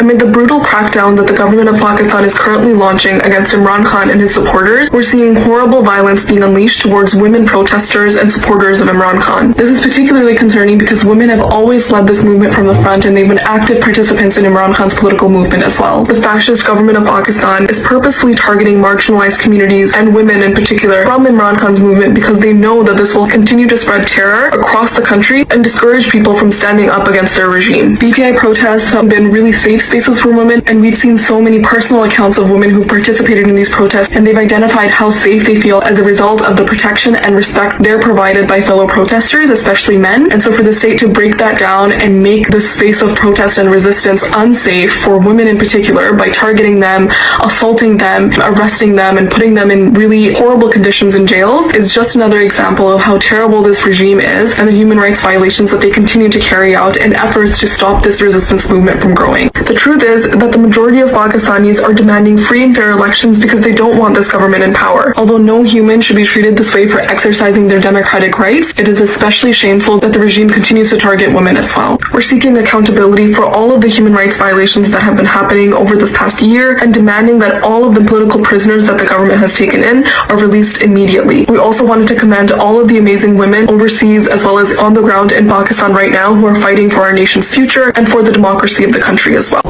Amid the brutal crackdown that the government of Pakistan is currently launching against Imran Khan and his supporters, we're seeing horrible violence being unleashed towards women protesters and supporters of Imran Khan. This is particularly concerning because women have always led this movement from the front, and they've been active participants in Imran Khan's political movement as well. The fascist government of Pakistan is purposefully targeting marginalized communities and women in particular from Imran Khan's movement because they know that this will continue to spread terror across the country and discourage people from standing up against their regime. BTI protests have been really safe spaces for women, and we've seen so many personal accounts of women who've participated in these protests, and they've identified how safe they feel as a result of the protection and respect they're provided by fellow protesters, especially men. And so for the state to break that down and make this space of protest and resistance unsafe for women in particular by targeting them, assaulting them, arresting them, and putting them in really horrible conditions in jails is just another example of how terrible this regime is and the human rights violations that they continue to carry out in efforts to stop this resistance movement from growing. The truth is that the majority of Pakistanis are demanding free and fair elections because they don't want this government in power. Although no human should be treated this way for exercising their democratic rights, it is especially shameful that the regime continues to target women as well. We're seeking accountability for all of the human rights violations that have been happening over this past year and demanding that all of the political prisoners that the government has taken in are released immediately. We also wanted to commend all of the amazing women overseas as well as on the ground in Pakistan right now who are fighting for our nation's future and for the democracy of the country as well.